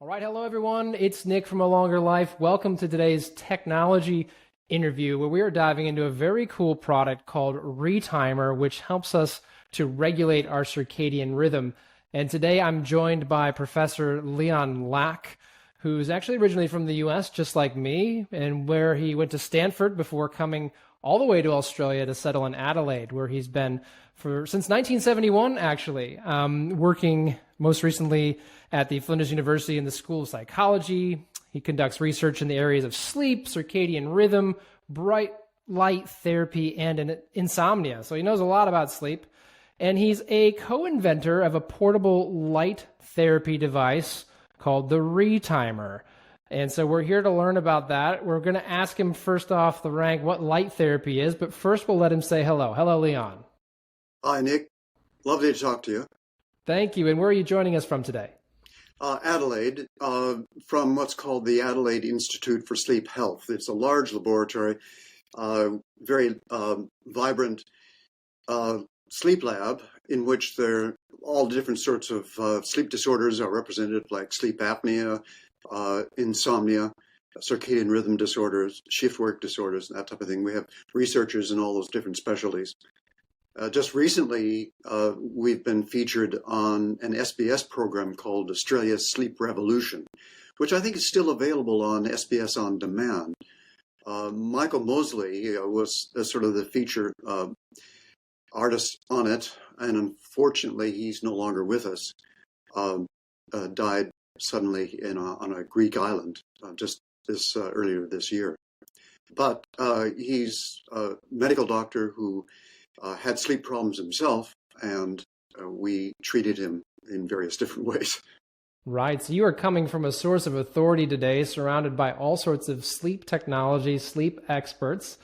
All right, hello everyone. It's Nick from A Longer Life. Welcome to today's technology interview where we are diving into a very cool product called Retimer, which helps us to regulate our circadian rhythm. And today I'm joined by Professor Leon Lack, who's actually originally from the US, just like me, and where he went to Stanford before coming all the way to Australia to settle in Adelaide, where he's been since 1971, actually, working most recently at the Flinders University in the School of Psychology. He conducts research in the areas of sleep, circadian rhythm, bright light therapy, and insomnia. So he knows a lot about sleep. And he's a co-inventor of a portable light therapy device called the Retimer. And so we're here to learn about that. We're going to ask him first off the rank what light therapy is, but first we'll let him say hello. Hello, Leon. Hi, Nick. Lovely to talk to you. Thank you. And where are you joining us from today? Adelaide, from what's called the Adelaide Institute for Sleep Health. It's a large laboratory, very vibrant sleep lab in which all different sorts of sleep disorders are represented, like sleep apnea, insomnia, circadian rhythm disorders, shift work disorders, that type of thing. We have researchers in all those different specialties. Just recently, we've been featured on an SBS program called Australia's Sleep Revolution, which I think is still available on SBS On Demand. Michael Mosley was sort of the feature artist on it, and unfortunately, he's no longer with us. Died suddenly on a Greek island just earlier this year. But he's a medical doctor who had sleep problems himself, and we treated him in various different ways. Right. So you are coming from a source of authority today, surrounded by all sorts of sleep technology, sleep experts.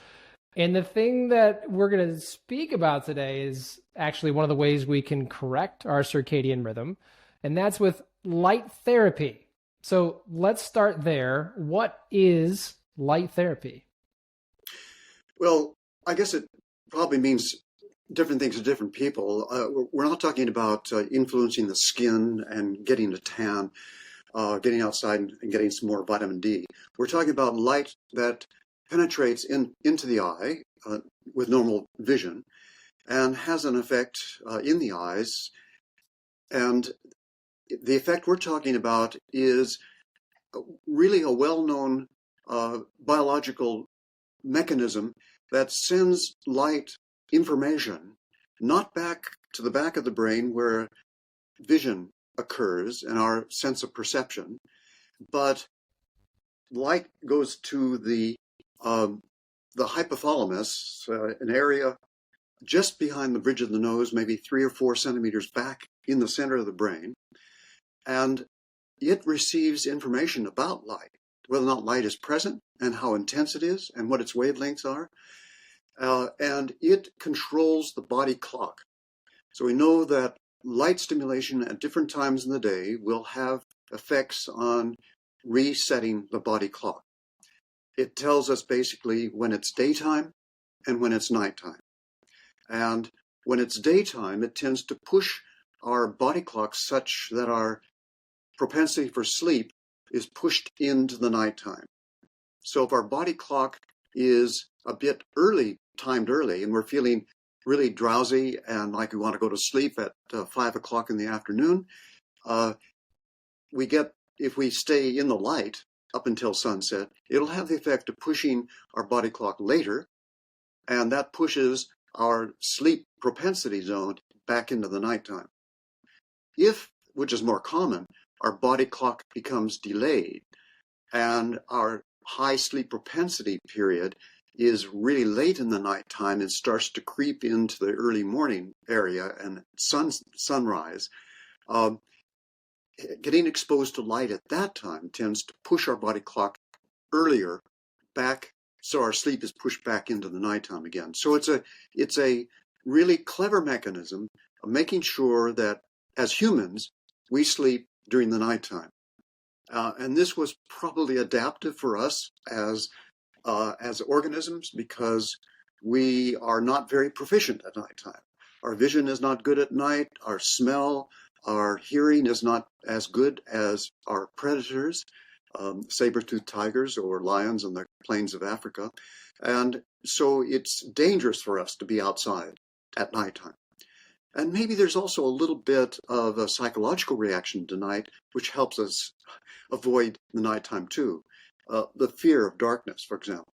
And the thing that we're going to speak about today is actually one of the ways we can correct our circadian rhythm, and that's with light therapy. So let's start there. What is light therapy? Well, I guess it probably means different things to different people. We're not talking about influencing the skin and getting a tan, getting outside and getting some more vitamin D. We're talking about light that penetrates into the eye with normal vision and has an effect in the eyes. And the effect we're talking about is really a well-known biological mechanism that sends light information not back to the back of the brain where vision occurs and our sense of perception, but light goes to the hypothalamus, an area just behind the bridge of the nose, maybe 3 or 4 centimeters back in the center of the brain, and it receives information about light, whether or not light is present and how intense it is and what its wavelengths are. And it controls the body clock. So we know that light stimulation at different times in the day will have effects on resetting the body clock. It tells us basically when it's daytime and when it's nighttime. And when it's daytime, it tends to push our body clock such that our propensity for sleep is pushed into the nighttime. So if our body clock is a bit timed early, and we're feeling really drowsy and like we want to go to sleep at 5 o'clock in the afternoon, if we stay in the light up until sunset, it'll have the effect of pushing our body clock later, and that pushes our sleep propensity zone back into the nighttime. If, which is more common, our body clock becomes delayed and our high sleep propensity period is really late in the nighttime and starts to creep into the early morning area and sunrise, getting exposed to light at that time tends to push our body clock earlier back, so our sleep is pushed back into the nighttime again. So it's a really clever mechanism of making sure that as humans, we sleep during the nighttime. And this was probably adaptive for us as organisms because we are not very proficient at nighttime. Our vision is not good at night. Our smell, Our hearing is not as good as our predators, saber-toothed tigers or lions in the plains of Africa. And so it's dangerous for us to be outside at nighttime. And maybe there's also a little bit of a psychological reaction to night, which helps us avoid the nighttime too. The fear of darkness, for example,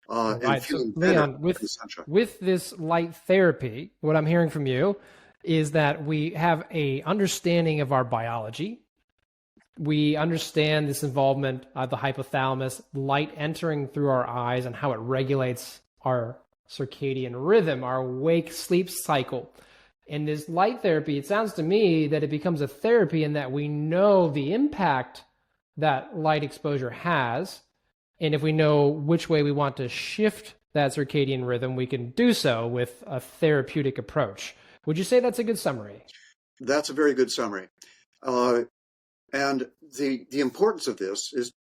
and Right. So, feeling better Leon, in the sunshine. with this light therapy, what I'm hearing from you is that we have a understanding of our biology. We understand this involvement of the hypothalamus, light entering through our eyes, and how it regulates our circadian rhythm, our wake sleep cycle. In this light therapy, it sounds to me that it becomes a therapy in that we know the impact that light exposure has. And if we know which way we want to shift that circadian rhythm, we can do so with a therapeutic approach. Would you say that's a good summary? That's a very good summary. And the importance of this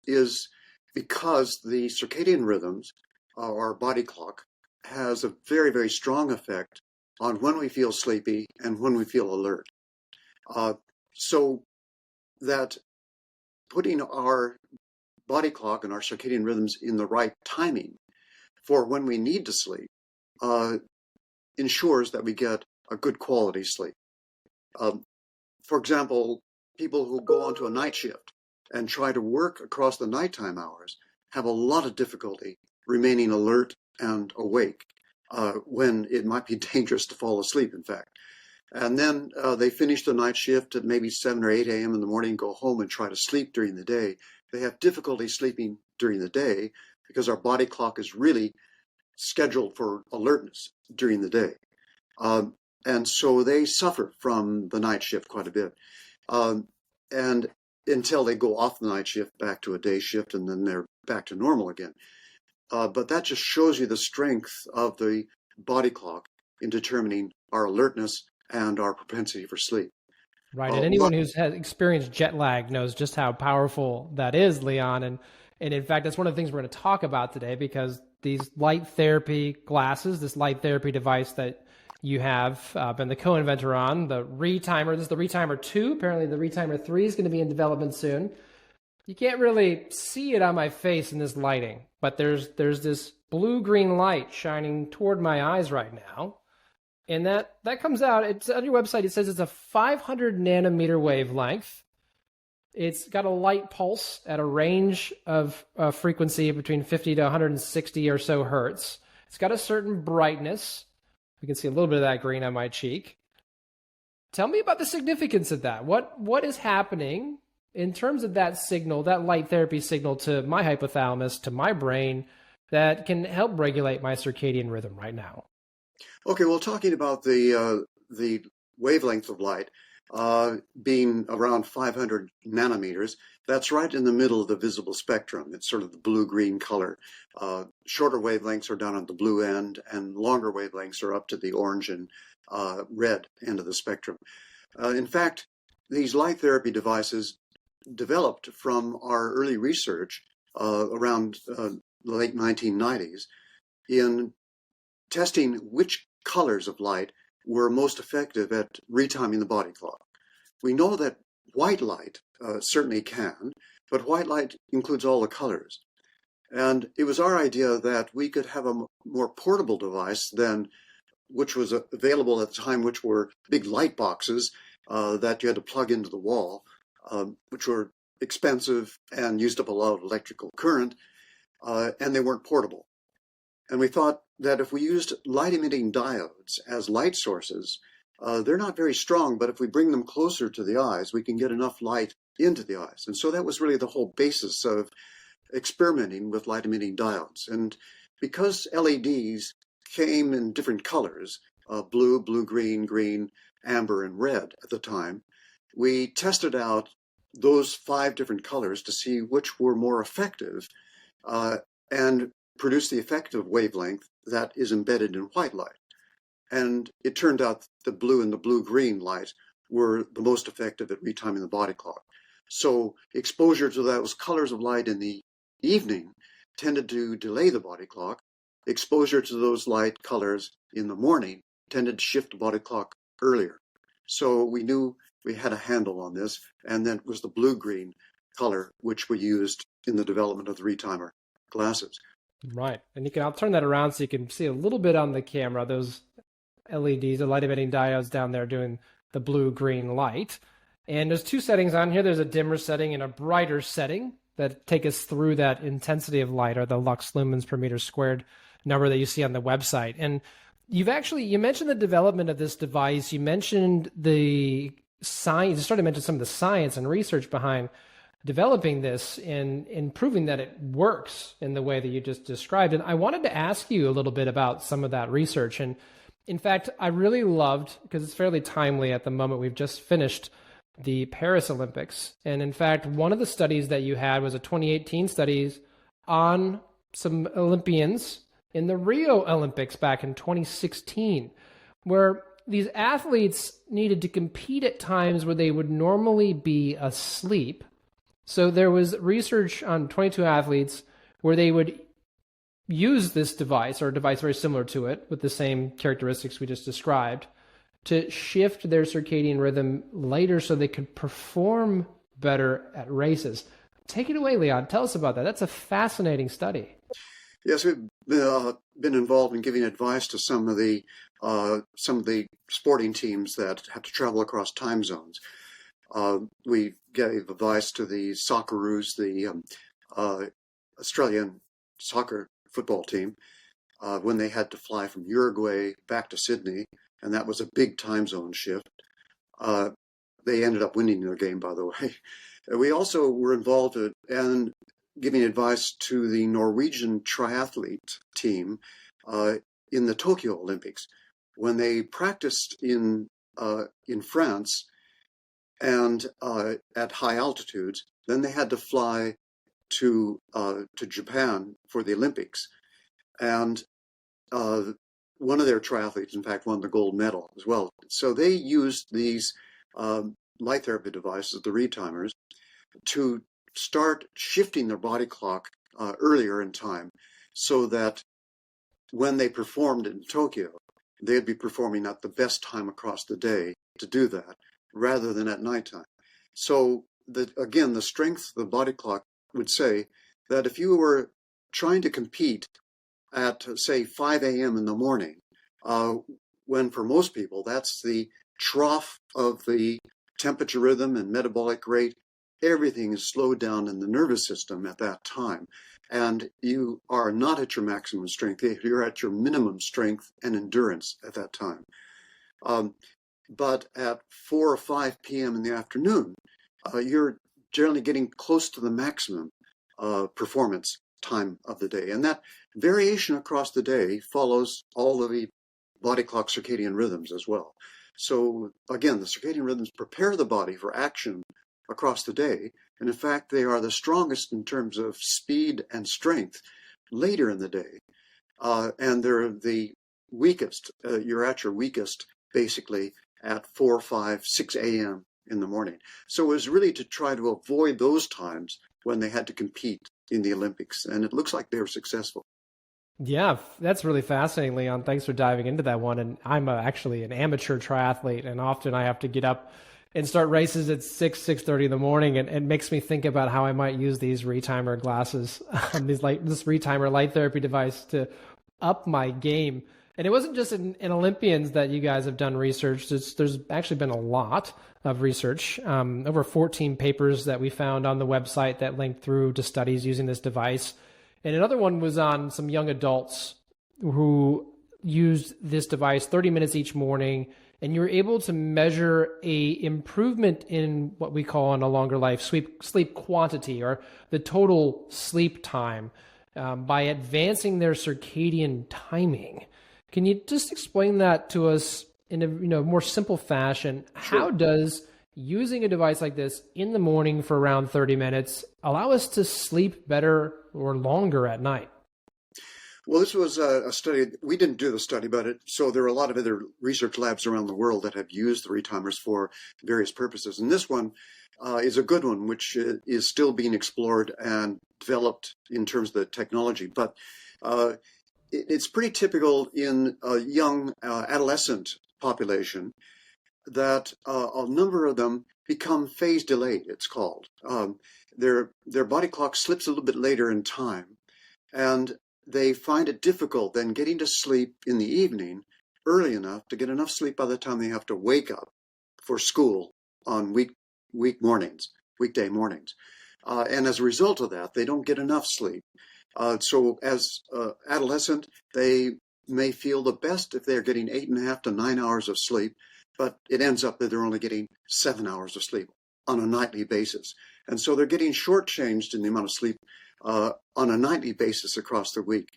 is because the circadian rhythms, our body clock, has a very, very strong effect on when we feel sleepy and when we feel alert. So that putting our body clock and our circadian rhythms in the right timing for when we need to sleep ensures that we get a good quality sleep. For example, people who go onto a night shift and try to work across the nighttime hours have a lot of difficulty remaining alert and awake when it might be dangerous to fall asleep, in fact. And then they finish the night shift at maybe 7 or 8 a.m. in the morning, go home and try to sleep during the day. They have difficulty sleeping during the day because our body clock is really scheduled for alertness during the day. And so they suffer from the night shift quite a bit. And until they go off the night shift back to a day shift, and then they're back to normal again. But that just shows you the strength of the body clock in determining our alertness and our propensity for sleep. Right. And anyone who's has experienced jet lag knows just how powerful that is, Leon. And in fact, that's one of the things we're going to talk about today, because these light therapy glasses, this light therapy device that you have been the co-inventor on, the Retimer. This is the Retimer 2. Apparently the Retimer 3 is going to be in development soon. You can't really see it on my face in this lighting, but there's this blue-green light shining toward my eyes right now. And that comes out, it's on your website, it says it's a 500 nanometer wavelength. It's got a light pulse at a range of frequency between 50 to 160 or so hertz. It's got a certain brightness. We can see a little bit of that green on my cheek. Tell me about the significance of that. What is happening in terms of that signal, that light therapy signal to my hypothalamus, to my brain, that can help regulate my circadian rhythm right now? Okay, well, talking about the wavelength of light being around 500 nanometers, that's right in the middle of the visible spectrum. It's sort of the blue-green color. Shorter wavelengths are down at the blue end, and longer wavelengths are up to the orange and red end of the spectrum. In fact, these light therapy devices developed from our early research around the late 1990s in testing which colors of light were most effective at retiming the body clock. We know that white light certainly can, but white light includes all the colors. And it was our idea that we could have a more portable device than which was available at the time, which were big light boxes that you had to plug into the wall, which were expensive and used up a lot of electrical current, and they weren't portable. And we thought that if we used light-emitting diodes as light sources, they're not very strong, but if we bring them closer to the eyes, we can get enough light into the eyes. And so that was really the whole basis of experimenting with light-emitting diodes. And because LEDs came in different colors, blue, blue-green, green, amber, and red at the time, we tested out those 5 different colors to see which were more effective and produce the effective wavelength that is embedded in white light. And it turned out the blue and the blue-green light were the most effective at retiming the body clock. So exposure to those colors of light in the evening tended to delay the body clock. Exposure to those light colors in the morning tended to shift the body clock earlier. So we knew we had a handle on this, and then it was the blue-green color, which we used in the development of the retimer glasses. Right. And I'll turn that around so you can see a little bit on the camera, those LEDs, the light emitting diodes down there doing the blue-green light. And there's two settings on here. There's a dimmer setting and a brighter setting that take us through that intensity of light, or the lux lumens per meter squared number that you see on the website. And you mentioned the development of this device. You mentioned the science. You started to mention some of the science and research behind developing this and proving that it works in the way that you just described. And I wanted to ask you a little bit about some of that research. And in fact, I really loved, because it's fairly timely at the moment, we've just finished the Paris Olympics. And in fact, one of the studies that you had was a 2018 studies on some Olympians in the Rio Olympics back in 2016, where these athletes needed to compete at times where they would normally be asleep. So there was research on 22 athletes where they would use this device, or a device very similar to it with the same characteristics we just described, to shift their circadian rhythm later so they could perform better at races. Take it away, Leon. Tell us about that. That's a fascinating study. Yes, we've been involved in giving advice to some of the sporting teams that have to travel across time zones. We gave advice to the Socceroos, the Australian soccer football team, when they had to fly from Uruguay back to Sydney, and that was a big time zone shift. They ended up winning their game, by the way. We also were involved in giving advice to the Norwegian triathlete team in the Tokyo Olympics. When they practiced in France and at high altitudes, then they had to fly to Japan for the Olympics. And one of their triathletes, in fact, won the gold medal as well. So they used these light therapy devices, the retimers, to start shifting their body clock earlier in time, so that when they performed in Tokyo, they'd be performing at the best time across the day to do that, rather than at nighttime. So again, the strength of the body clock would say that if you were trying to compete at, say, 5 a.m. in the morning, when for most people that's the trough of the temperature rhythm and metabolic rate, everything is slowed down in the nervous system at that time. And you are not at your maximum strength. You're at your minimum strength and endurance at that time. But at 4 or 5 p.m. in the afternoon, you're generally getting close to the maximum performance time of the day. And that variation across the day follows all of the body clock circadian rhythms as well. So again, the circadian rhythms prepare the body for action across the day. And in fact, they are the strongest in terms of speed and strength later in the day. And they're the weakest. You're at your weakest basically at 4, 5, 6 a.m. in the morning. So it was really to try to avoid those times when they had to compete in the Olympics. And it looks like they were successful. Yeah, that's really fascinating, Leon. Thanks for diving into that one. And I'm actually an amateur triathlete, and often I have to get up and start races at 6:30 in the morning. And it makes me think about how I might use these retimer glasses, this retimer light therapy device to up my game. And it wasn't just in Olympians that you guys have done research. There's actually been a lot of research, over 14 papers that we found on the website that linked through to studies using this device. And another one was on some young adults who used this device 30 minutes each morning, and you were able to measure a improvement in what we call in a longer life sleep quantity, or the total sleep time, by advancing their circadian timing. Can you just explain that to us in a more simple fashion? Sure. How does using a device like this in the morning for around 30 minutes allow us to sleep better or longer at night? Well, this was a study. We didn't do the study, so there are a lot of other research labs around the world that have used the retimers for various purposes. And this one is a good one, which is still being explored and developed in terms of the technology. But it's pretty typical in a young adolescent population that a number of them become phase delayed, it's called. Their body clock slips a little bit later in time, and they find it difficult then getting to sleep in the evening early enough to get enough sleep by the time they have to wake up for school on weekday mornings. And as a result of that, they don't get enough sleep. So as adolescent, they may feel the best if they're getting 8.5 to 9 hours of sleep, but it ends up that they're only getting 7 hours of sleep on a nightly basis. And so they're getting shortchanged in the amount of sleep on a nightly basis across the week.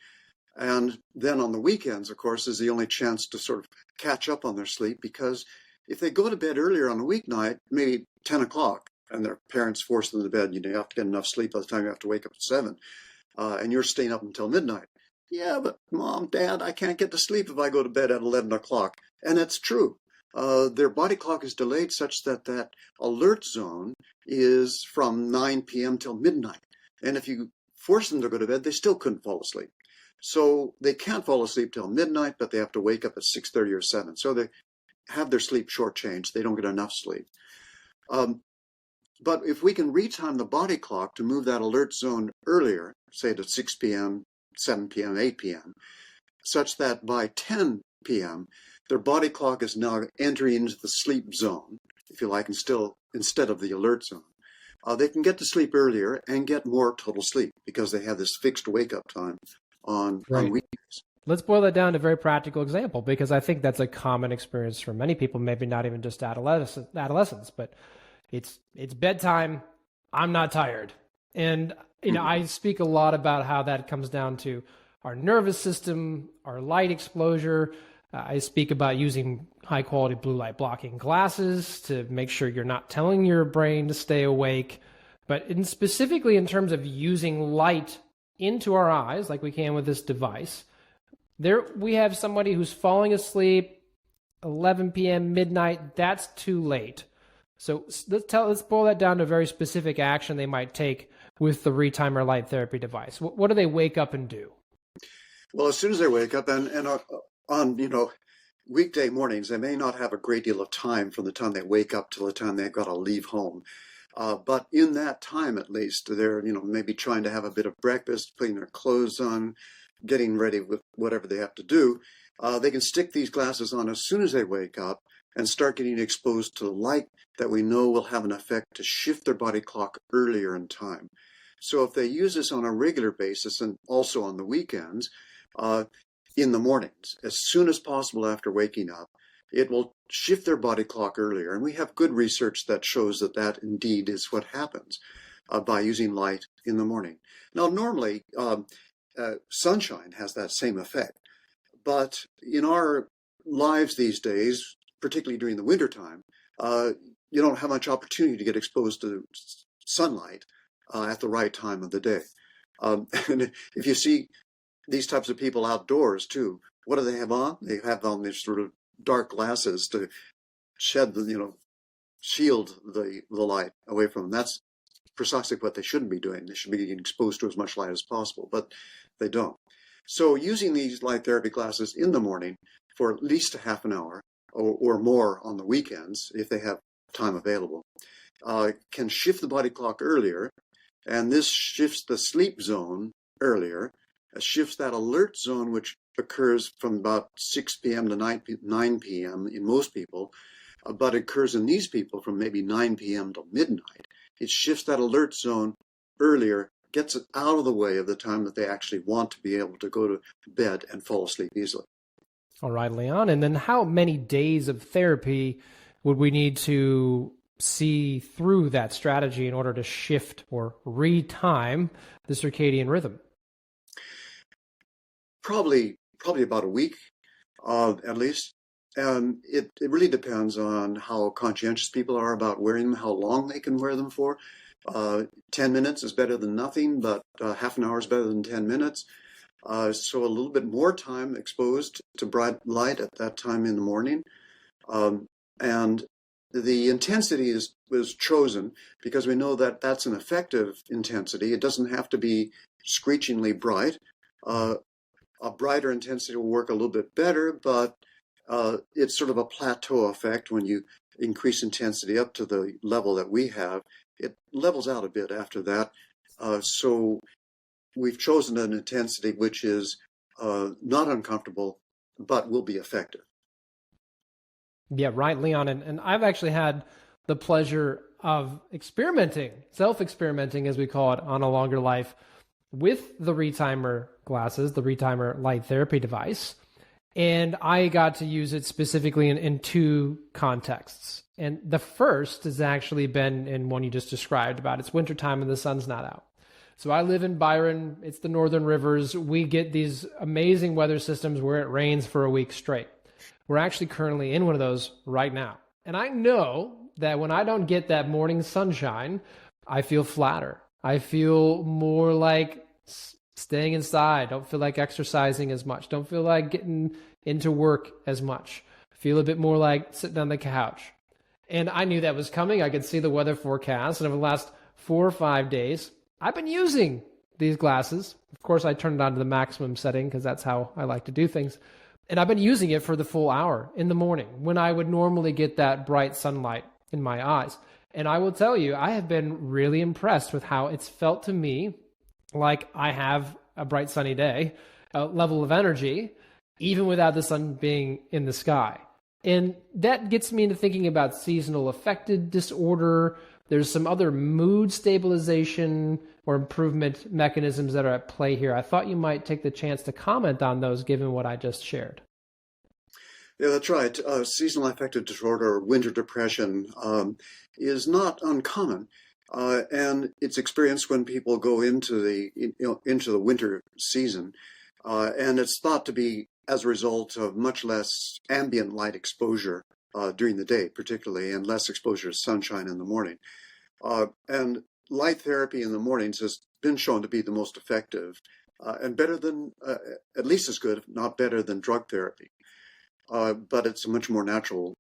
And then on the weekends, of course, is the only chance to sort of catch up on their sleep, because if they go to bed earlier on a weeknight, maybe 10 o'clock, and their parents force them to bed, you have to get enough sleep by the time you have to wake up at 7, and you're staying up until midnight. Yeah, but Mom, Dad, I can't get to sleep if I go to bed at 11 o'clock. And it's true. Their body clock is delayed such that that alert zone is from 9 p.m. till midnight. And if you force them to go to bed, they still couldn't fall asleep. So they can't fall asleep till midnight, but they have to wake up at 6:30 or 7. So they have their sleep shortchanged. They don't get enough sleep. But if we can retime the body clock to move that alert zone earlier, say to 6 p.m., 7 p.m., 8 p.m., such that by 10 p.m., their body clock is now entering into the sleep zone, if you like, instead of the alert zone. They can get to sleep earlier and get more total sleep because they have this fixed wake-up time on weekdays. Let's boil that down to a very practical example, because I think that's a common experience for many people, maybe not even just adolescents, but it's bedtime. I'm not tired. And, I speak a lot about how that comes down to our nervous system, our light exposure. I speak about using high quality blue light blocking glasses to make sure you're not telling your brain to stay awake. But specifically in terms of using light into our eyes, like we can with this device, there we have somebody who's falling asleep 11 p.m., midnight. That's too late. So let's boil that down to a very specific action they might take with the retimer light therapy device. What do they wake up and do? Well, as soon as they wake up and on weekday mornings, they may not have a great deal of time from the time they wake up till the time they've got to leave home. But in that time, at least, they're maybe trying to have a bit of breakfast, putting their clothes on, getting ready with whatever they have to do. They can stick these glasses on as soon as they wake up and start getting exposed to the light that we know will have an effect to shift their body clock earlier in time. So if they use this on a regular basis and also on the weekends, in the mornings, as soon as possible after waking up, it will shift their body clock earlier. And we have good research that shows that that indeed is what happens by using light in the morning. Now, normally, sunshine has that same effect. But in our lives these days, particularly during the wintertime, you don't have much opportunity to get exposed to sunlight at the right time of the day. And if you see these types of people outdoors too, what do they have on? They have on these sort of dark glasses to shield the light away from them. That's precisely what they shouldn't be doing. They should be getting exposed to as much light as possible, but they don't. So using these light therapy glasses in the morning for at least a half an hour or more on the weekends, if they have time available, can shift the body clock earlier, and this shifts the sleep zone earlier, shifts that alert zone, which occurs from about 6 p.m. to 9 p.m. in most people, but occurs in these people from maybe 9 p.m. to midnight. It shifts that alert zone earlier, gets it out of the way of the time that they actually want to be able to go to bed and fall asleep easily. All right, Leon. And then how many days of therapy would we need to see through that strategy in order to shift or retime the circadian rhythm? Probably about a week, at least. And it really depends on how conscientious people are about wearing them, how long they can wear them for. 10 minutes is better than nothing, but half an hour is better than 10 minutes. So a little bit more time exposed to bright light at that time in the morning. And the intensity was chosen because we know that that's an effective intensity. It doesn't have to be screechingly bright. A brighter intensity will work a little bit better, but it's sort of a plateau effect when you increase intensity up to the level that we have, it levels out a bit after that. So we've chosen an intensity which is not uncomfortable, but will be effective. Yeah, right, Leon. And I've actually had the pleasure of experimenting, self-experimenting, as we call it, on a longer life with the retimer glasses, the retimer light therapy device. And I got to use it specifically in two contexts. And the first has actually been in one you just described about it's wintertime and the sun's not out. So I live in Byron. It's the Northern Rivers. We get these amazing weather systems where it rains for a week straight. We're actually currently in one of those right now. And I know that when I don't get that morning sunshine, I feel flatter. I feel more like staying inside. Don't feel like exercising as much. Don't feel like getting into work as much. Feel a bit more like sitting on the couch. And I knew that was coming. I could see the weather forecast. And over the last 4 or 5 days, I've been using these glasses. Of course, I turned it on to the maximum setting because that's how I like to do things. And I've been using it for the full hour in the morning when I would normally get that bright sunlight in my eyes. And I will tell you, I have been really impressed with how it's felt to me like I have a bright sunny day, a level of energy, even without the sun being in the sky. And that gets me into thinking about seasonal affective disorder. There's some other mood stabilization or improvement mechanisms that are at play here. I thought you might take the chance to comment on those given what I just shared. Yeah, that's right. Seasonal affective disorder, or winter depression, is not uncommon, and it's experienced when people go into the winter season, and it's thought to be as a result of much less ambient light exposure during the day, particularly, and less exposure to sunshine in the morning. And light therapy in the mornings has been shown to be the most effective and better than, at least as good, if not better than drug therapy. But it's a much more natural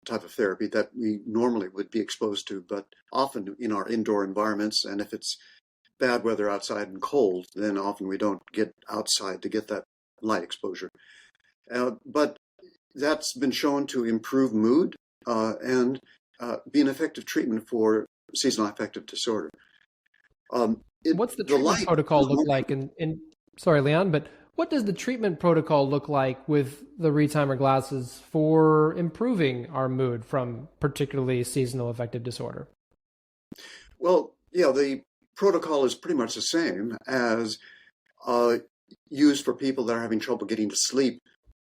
type of therapy that we normally would be exposed to, but often in our indoor environments. And if it's bad weather outside and cold, then often we don't get outside to get that light exposure. But that's been shown to improve mood and be an effective treatment for seasonal affective disorder. What's the treatment protocol look like? Sorry, Leon, but what does the treatment protocol look like with the retimer glasses for improving our mood from particularly seasonal affective disorder? Well, yeah, the protocol is pretty much the same as used for people that are having trouble getting to sleep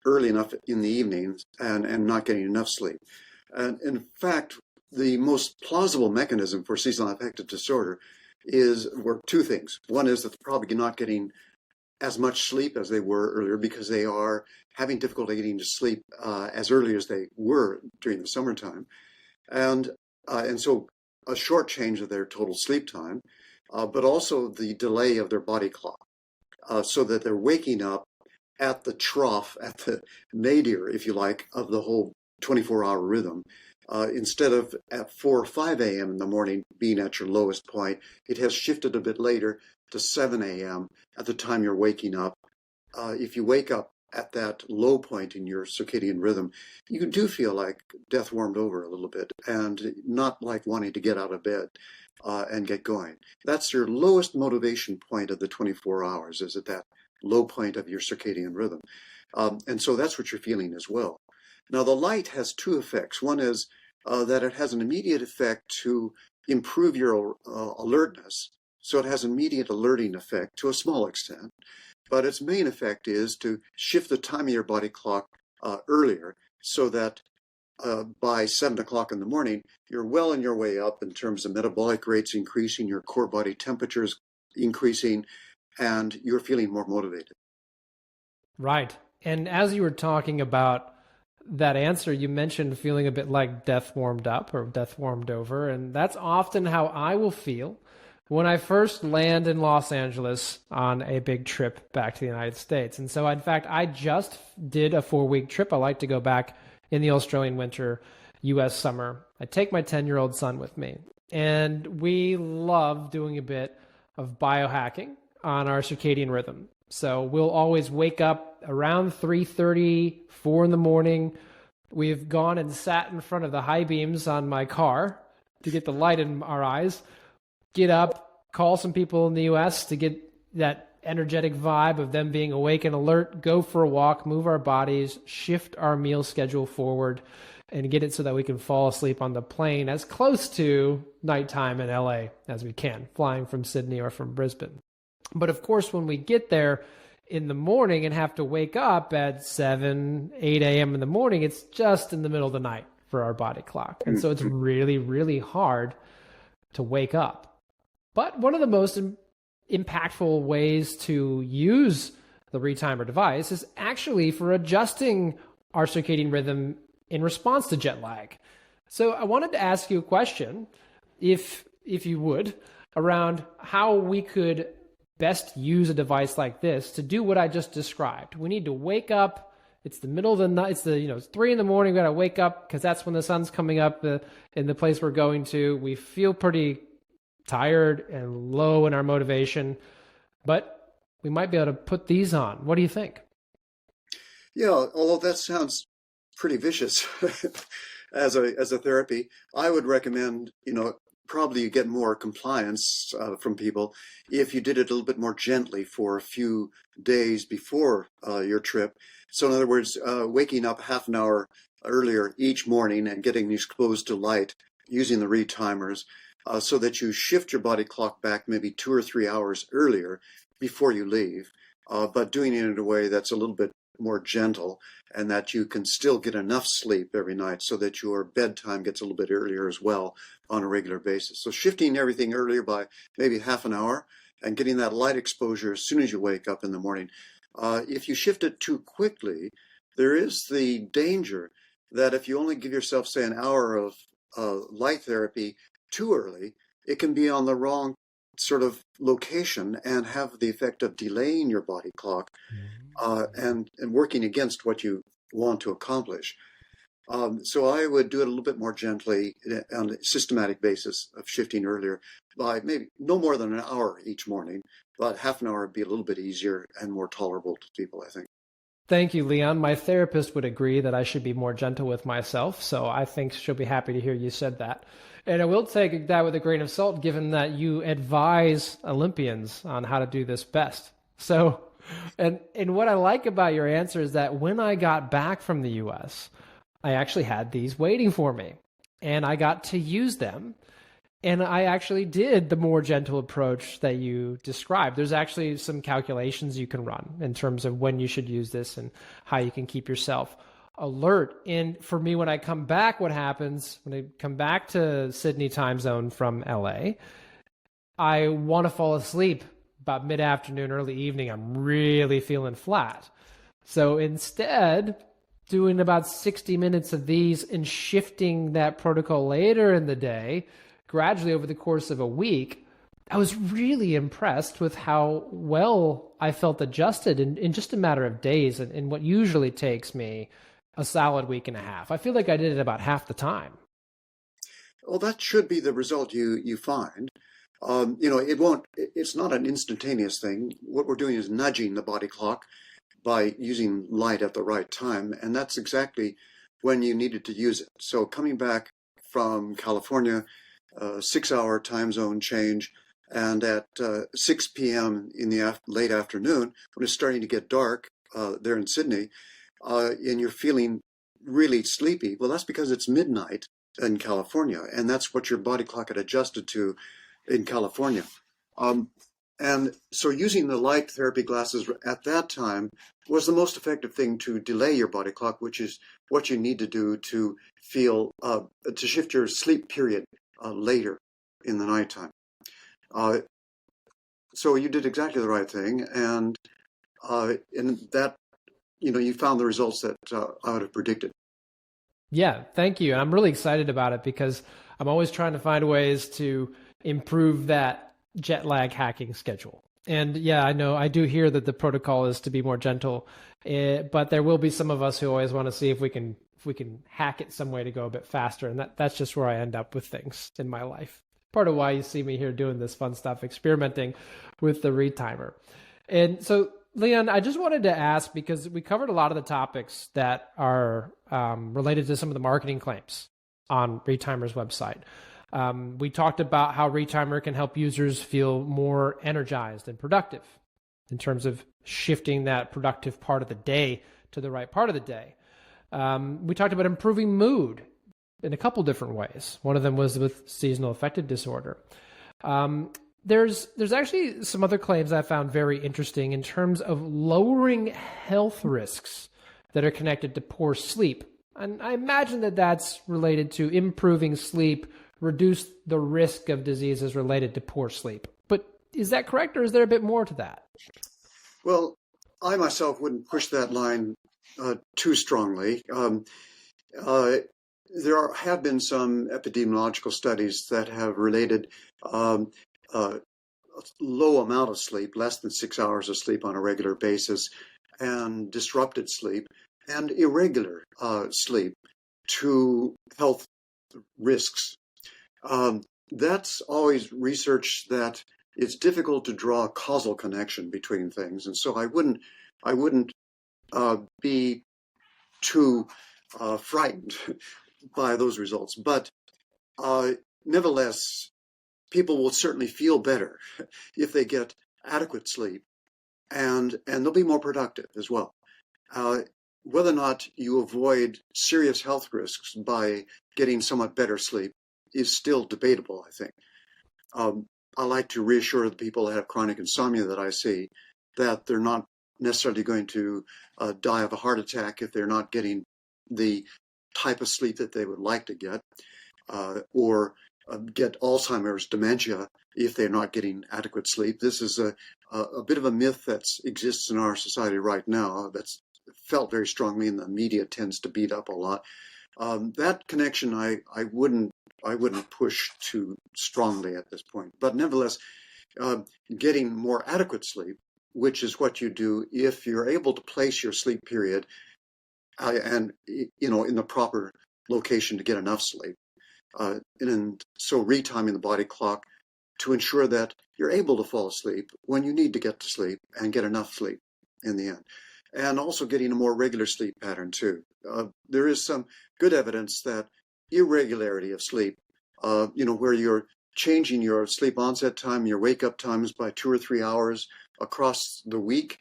early enough in the evenings and not getting enough sleep. And in fact, the most plausible mechanism for seasonal affective disorder were two things. One is that they're probably not getting as much sleep as they were earlier because they are having difficulty getting to sleep as early as they were during the summertime. And so a short change of their total sleep time, but also the delay of their body clock so that they're waking up at the trough, at the nadir, if you like, of the whole 24-hour rhythm. Instead of at 4 or 5 a.m. in the morning being at your lowest point, it has shifted a bit later to 7 a.m. at the time you're waking up. If you wake up at that low point in your circadian rhythm, you do feel like death warmed over a little bit and not like wanting to get out of bed and get going. That's your lowest motivation point of the 24 hours, is at that low point of your circadian rhythm. And so that's what you're feeling as well. Now, the light has two effects. One is that it has an immediate effect to improve your alertness. So it has an immediate alerting effect to a small extent. But its main effect is to shift the time of your body clock earlier so that by 7 o'clock in the morning, you're well on your way up in terms of metabolic rates increasing, your core body temperatures increasing, and you're feeling more motivated. Right. And as you were talking about that answer, you mentioned feeling a bit like death warmed up or death warmed over. And that's often how I will feel when I first land in Los Angeles on a big trip back to the United States. And so, in fact, I just did a 4-week trip. I like to go back in the Australian winter, U.S. summer. I take my 10-year-old son with me. And we love doing a bit of biohacking on our circadian rhythm. So we'll always wake up around 3:30, 4 in the morning, We've gone and sat in front of the high beams on my car to get the light in our eyes, get up, call some people in the US to get that energetic vibe of them being awake and alert, go for a walk, move our bodies, shift our meal schedule forward, and get it so that we can fall asleep on the plane as close to nighttime in LA as we can, flying from Sydney or from Brisbane. But of course, when we get there in the morning and have to wake up at 7, 8 a.m. in the morning, it's just in the middle of the night for our body clock. And so it's really, really hard to wake up. But one of the most impactful ways to use the retimer device is actually for adjusting our circadian rhythm in response to jet lag. So I wanted to ask you a question, if you would, around how we could best use a device like this to do what I just described. We need to wake up. It's the middle of the night. It's 3 a.m. We got to wake up because that's when the sun's coming up in the place we're going to. We feel pretty tired and low in our motivation, but we might be able to put these on. What do you think? Yeah, although that sounds pretty vicious as a therapy, I would recommend, probably you get more compliance from people if you did it a little bit more gently for a few days before your trip. So in other words, waking up half an hour earlier each morning and getting exposed to light using the retimers so that you shift your body clock back maybe 2 or 3 hours earlier before you leave, but doing it in a way that's a little bit more gentle and that you can still get enough sleep every night so that your bedtime gets a little bit earlier as well on a regular basis. So shifting everything earlier by maybe half an hour and getting that light exposure as soon as you wake up in the morning. If you shift it too quickly, there is the danger that if you only give yourself, say, an hour of light therapy too early, it can be on the wrong sort of location and have the effect of delaying your body clock and working against what you want to accomplish. So I would do it a little bit more gently on a systematic basis of shifting earlier by maybe no more than an hour each morning, but half an hour would be a little bit easier and more tolerable to people, I think. Thank you, Leon. My therapist would agree that I should be more gentle with myself, so I think she'll be happy to hear you said that. And I will take that with a grain of salt, given that you advise Olympians on how to do this best. So, and what I like about your answer is that when I got back from the US, I actually had these waiting for me, and I got to use them. And I actually did the more gentle approach that you described. There's actually some calculations you can run in terms of when you should use this and how you can keep yourself alert. And for me, when I come back, what happens when I come back to Sydney time zone from LA, I want to fall asleep about mid-afternoon, early evening. I'm really feeling flat. So instead, doing about 60 minutes of these and shifting that protocol later in the day, gradually over the course of a week, I was really impressed with how well I felt adjusted in just a matter of days and in what usually takes me a solid week and a half. I feel like I did it about half the time. Well, that should be the result you find. It's not an instantaneous thing. What we're doing is nudging the body clock by using light at the right time, and that's exactly when you needed to use it. So coming back from California, 6-hour time zone change, and at 6 p.m. in the late afternoon, when it's starting to get dark there in Sydney, and you're feeling really sleepy, well, that's because it's midnight in California, and that's what your body clock had adjusted to in California. And so using the light therapy glasses at that time was the most effective thing to delay your body clock, which is what you need to do to feel, to shift your sleep period later in the nighttime. So you did exactly the right thing, and that, you found the results that I would have predicted. Yeah, thank you. And I'm really excited about it because I'm always trying to find ways to improve that jet lag hacking schedule. And yeah, I know I do hear that the protocol is to be more gentle, but there will be some of us who always want to see if we can hack it some way to go a bit faster. And that's just where I end up with things in my life. Part of why you see me here doing this fun stuff, experimenting with the retimer. And so Leon, I just wanted to ask because we covered a lot of the topics that are related to some of the marketing claims on Retimer's website. We talked about how Retimer can help users feel more energized and productive in terms of shifting that productive part of the day to the right part of the day. We talked about improving mood in a couple different ways. One of them was with seasonal affective disorder. There's actually some other claims I found very interesting in terms of lowering health risks that are connected to poor sleep. And I imagine that that's related to improving sleep, reduce the risk of diseases related to poor sleep. But is that correct, or is there a bit more to that? Well, I myself wouldn't push that line too strongly. There have been some epidemiological studies that have related a low amount of sleep, less than 6 hours of sleep on a regular basis, and disrupted sleep and irregular sleep to health risks. That's always research that it's difficult to draw a causal connection between things, and so I wouldn't be too frightened by those results. But nevertheless, people will certainly feel better if they get adequate sleep, and they'll be more productive as well. Whether or not you avoid serious health risks by getting somewhat better sleep is still debatable, I think. I like to reassure the people that have chronic insomnia that I see that they're not necessarily going to die of a heart attack if they're not getting the type of sleep that they would like to get, or get Alzheimer's dementia if they're not getting adequate sleep. This is a bit of a myth that exists in our society right now that's felt very strongly, and the media tends to beat up a lot. That connection I wouldn't push too strongly at this point. But nevertheless, getting more adequate sleep, which is what you do if you're able to place your sleep period and in the proper location to get enough sleep. And so retiming the body clock to ensure that you're able to fall asleep when you need to get to sleep and get enough sleep in the end. And also getting a more regular sleep pattern too. There is some good evidence that irregularity of sleep, where you're changing your sleep onset time, your wake up times by 2 or 3 hours across the week,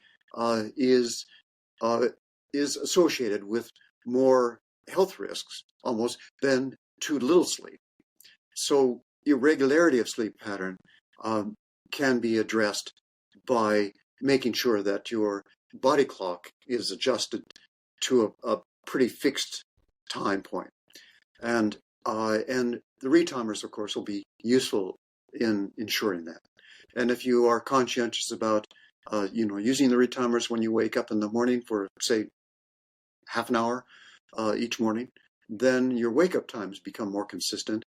is associated with more health risks almost than too little sleep. So irregularity of sleep pattern can be addressed by making sure that your body clock is adjusted to a pretty fixed time point. And the retimers, of course, will be useful in ensuring that. And if you are conscientious about using the retimers when you wake up in the morning for, say, half an hour each morning, then your wake-up times become more consistent,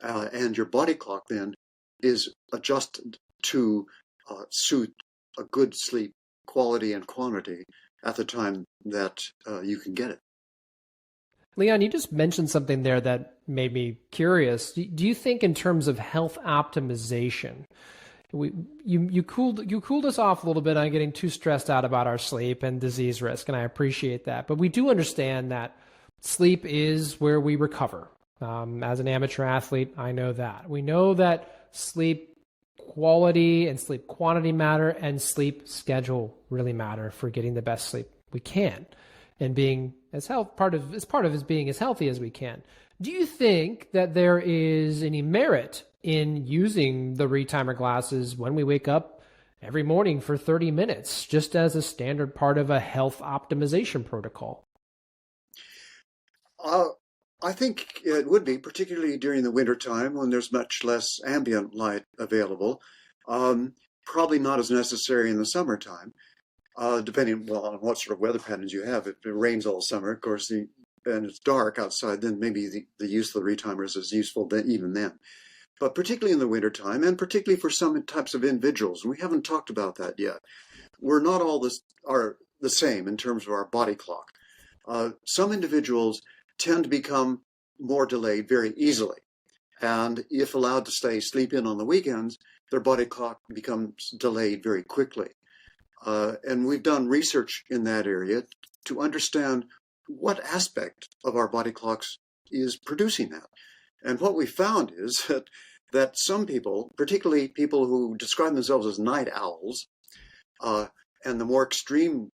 and your body clock then is adjusted to suit a good sleep quality and quantity at the time that you can get it. Leon, you just mentioned something there that made me curious. Do you think in terms of health optimization, you cooled us off a little bit on getting too stressed out about our sleep and disease risk, and I appreciate that. But we do understand that sleep is where we recover. As an amateur athlete, I know that. We know that sleep quality and sleep quantity matter, and sleep schedule really matter for getting the best sleep we can and being part of being as healthy as we can. Do you think that there is any merit in using the retimer glasses when we wake up every morning for 30 minutes, just as a standard part of a health optimization protocol? I think it would be, particularly during the wintertime when there's much less ambient light available. Probably not as necessary in the summertime, depending on what sort of weather patterns you have. If it rains all summer, of course, and it's dark outside, then maybe the use of the retimers is useful even then. But particularly in the wintertime, and particularly for some types of individuals, and we haven't talked about that yet, we're not all are the same in terms of our body clock. Some individuals tend to become more delayed very easily. And if allowed to sleep in on the weekends, their body clock becomes delayed very quickly. And we've done research in that area to understand what aspect of our body clocks is producing that. And what we found is that some people, particularly people who describe themselves as night owls, and the more extreme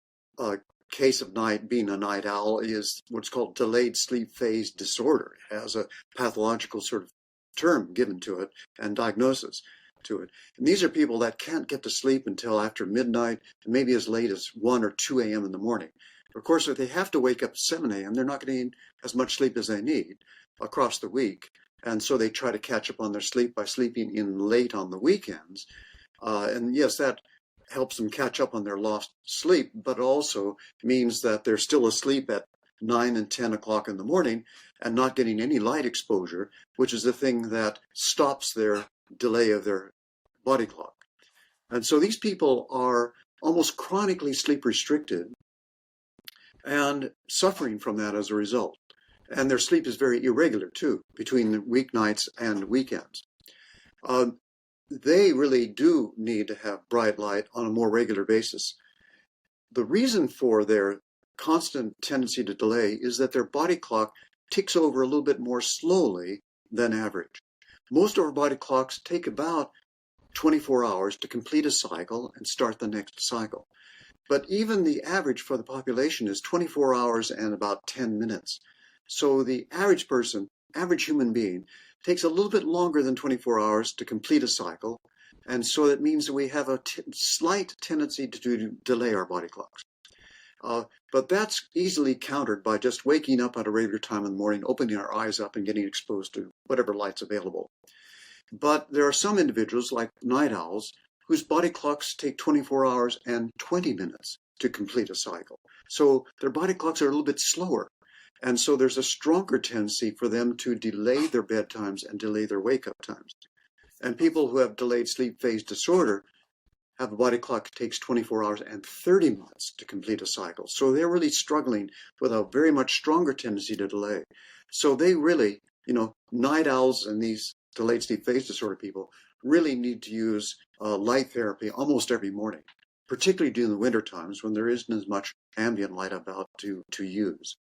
case of being a night owl is what's called delayed sleep phase disorder. It has a pathological sort of term given to it and diagnosis to it. And these are people that can't get to sleep until after midnight, and maybe as late as 1 or 2 a.m. in the morning. Of course, if they have to wake up at 7 a.m., they're not getting as much sleep as they need across the week. And so they try to catch up on their sleep by sleeping in late on the weekends. And yes, that helps them catch up on their lost sleep, but also means that they're still asleep at 9 and 10 o'clock in the morning and not getting any light exposure, which is the thing that stops their delay of their body clock. And so these people are almost chronically sleep restricted and suffering from that as a result. And their sleep is very irregular too, between the weeknights and weekends. They really do need to have bright light on a more regular basis. The reason for their constant tendency to delay is that their body clock ticks over a little bit more slowly than average. Most of our body clocks take about 24 hours to complete a cycle and start the next cycle. But even the average for the population is 24 hours and about 10 minutes. So the average person, average human being, takes a little bit longer than 24 hours to complete a cycle. And so that means that we have a slight tendency to delay our body clocks. But that's easily countered by just waking up at a regular time in the morning, opening our eyes up and getting exposed to whatever light's available. But there are some individuals, like night owls, whose body clocks take 24 hours and 20 minutes to complete a cycle. So their body clocks are a little bit slower. And so there's a stronger tendency for them to delay their bedtimes and delay their wake-up times. And people who have delayed sleep phase disorder have a body clock that takes 24 hours and 30 minutes to complete a cycle. So they're really struggling with a very much stronger tendency to delay. So they really, night owls and these delayed sleep phase disorder people really need to use light therapy almost every morning, particularly during the winter times when there isn't as much ambient light about to use.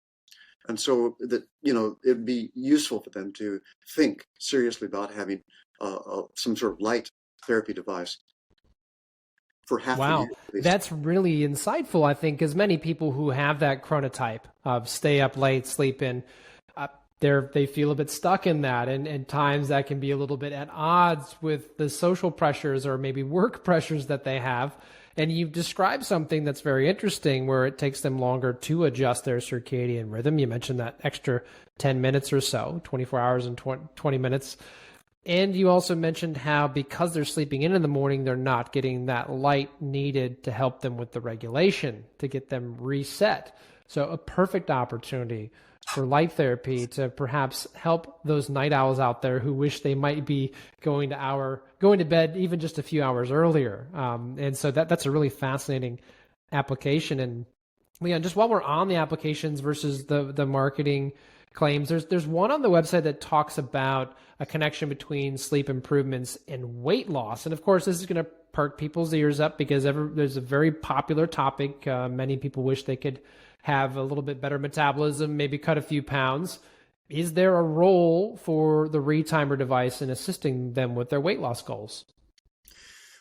And so that, it'd be useful for them to think seriously about having some sort of light therapy device for half the year. That's really insightful, I think, because many people who have that chronotype of stay up late, sleep in, they feel a bit stuck in that. And at times that can be a little bit at odds with the social pressures or maybe work pressures that they have. And you've described something that's very interesting where it takes them longer to adjust their circadian rhythm. You mentioned that extra 10 minutes or so, 24 hours and 20 minutes. And you also mentioned how because they're sleeping in the morning, they're not getting that light needed to help them with the regulation, to get them reset. So a perfect opportunity for light therapy to perhaps help those night owls out there who wish they might be going to bed even just a few hours earlier. And so that's a really fascinating application. And Leon, just while we're on the applications versus the marketing claims, there's one on the website that talks about a connection between sleep improvements and weight loss. And of course, this is going to perk people's ears up because there's a very popular topic. Many people wish they could have a little bit better metabolism, maybe cut a few pounds. Is there a role for the retimer device in assisting them with their weight loss goals?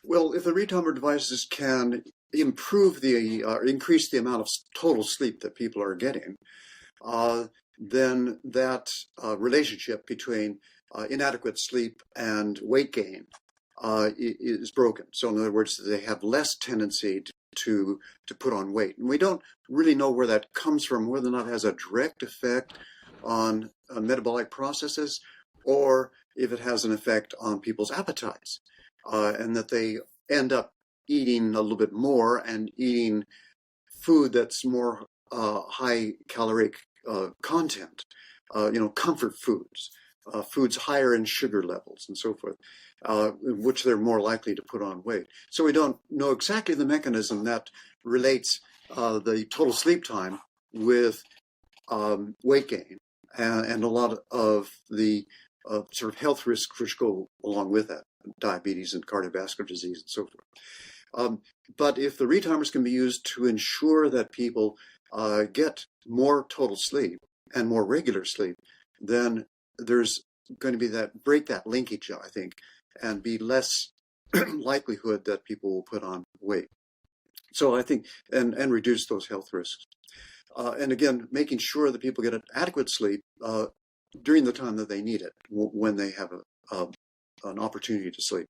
Well, if the retimer devices can improve increase the amount of total sleep that people are getting, then that relationship between inadequate sleep and weight gain is broken. So in other words, they have less tendency to put on weight. And we don't really know where that comes from, whether or not it has a direct effect on metabolic processes or if it has an effect on people's appetites, and that they end up eating a little bit more and eating food that's more high caloric content, comfort foods, foods higher in sugar levels and so forth, which they're more likely to put on weight. So we don't know exactly the mechanism that relates the total sleep time with weight gain and a lot of the sort of health risks which go along with that, diabetes and cardiovascular disease and so forth. But if the retimers can be used to ensure that people get more total sleep and more regular sleep, then there's going to be break that linkage, I think, and be less likelihood that people will put on weight. So I think, and reduce those health risks. And again, making sure that people get an adequate sleep during the time that they need it, when they have an opportunity to sleep.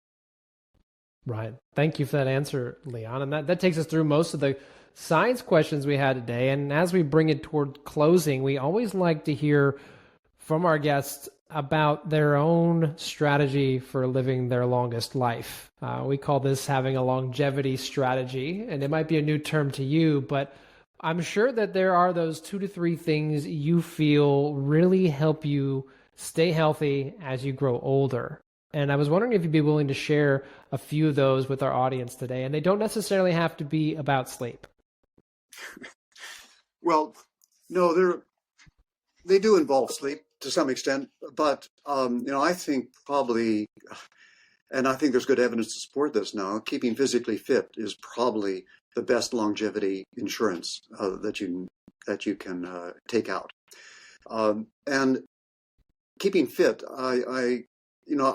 Right. Thank you for that answer, Leon. And that takes us through most of the science questions we had today. And as we bring it toward closing, we always like to hear from our guests about their own strategy for living their longest life. We call this having a longevity strategy, and it might be a new term to you, but I'm sure that there are those 2 to 3 things you feel really help you stay healthy as you grow older. And I was wondering if you'd be willing to share a few of those with our audience today. And they don't necessarily have to be about sleep. Well, no, they do involve sleep to some extent, but I think probably, and I think there's good evidence to support this now, keeping physically fit is probably the best longevity insurance that you can take out. And keeping fit, I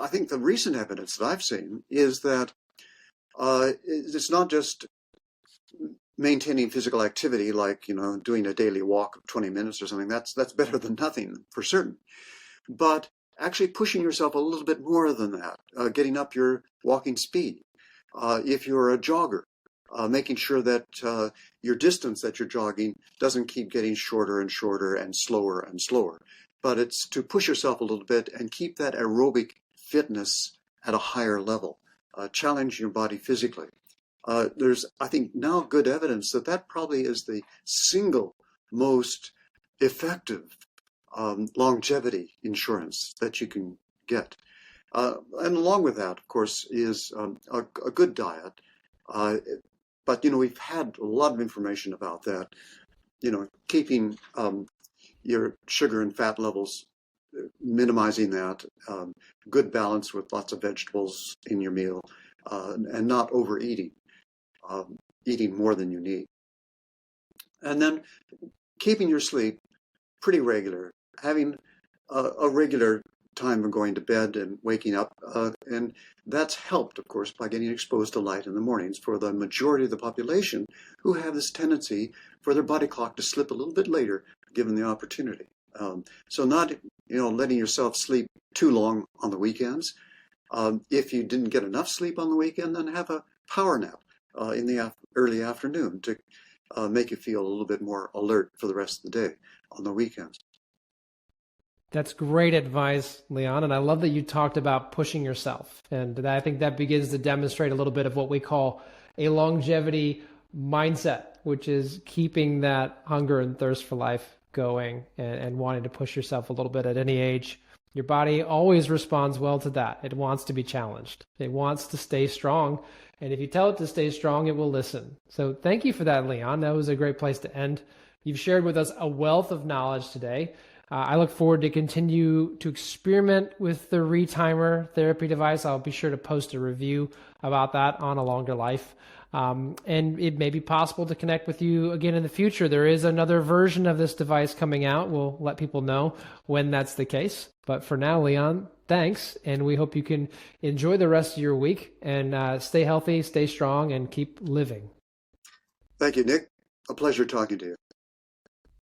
think the recent evidence that I've seen is that it's not just maintaining physical activity, like doing a daily walk of 20 minutes or something. That's better than nothing for certain. But actually pushing yourself a little bit more than that, getting up your walking speed. If you're a jogger, making sure that your distance that you're jogging doesn't keep getting shorter and shorter and slower, but it's to push yourself a little bit and keep that aerobic fitness at a higher level, challenge your body physically. There's, I think, now good evidence that probably is the single most effective longevity insurance that you can get. And along with that, of course, is a good diet. But, we've had a lot of information about that, keeping your sugar and fat levels, minimizing that, good balance with lots of vegetables in your meal, and not overeating, eating more than you need. And then keeping your sleep pretty regular, having a regular time of going to bed and waking up. And that's helped, of course, by getting exposed to light in the mornings for the majority of the population who have this tendency for their body clock to slip a little bit later, given the opportunity. So not, letting yourself sleep too long on the weekends. If you didn't get enough sleep on the weekend, then have a power nap in the early afternoon to make you feel a little bit more alert for the rest of the day on the weekends. That's great advice, Leon. And I love that you talked about pushing yourself. And I think that begins to demonstrate a little bit of what we call a longevity mindset, which is keeping that hunger and thirst for life going and wanting to push yourself a little bit at any age. Your body always responds well to that. It wants to be challenged. It wants to stay strong. And if you tell it to stay strong, it will listen. So thank you for that, Leon. That was a great place to end. You've shared with us a wealth of knowledge today. I look forward to continue to experiment with the retimer therapy device. I'll be sure to post a review about that on A Longer Life. And it may be possible to connect with you again in the future. There is another version of this device coming out. We'll let people know when that's the case. But for now, Leon, thanks. And we hope you can enjoy the rest of your week and stay healthy, stay strong, and keep living. Thank you, Nick. A pleasure talking to you.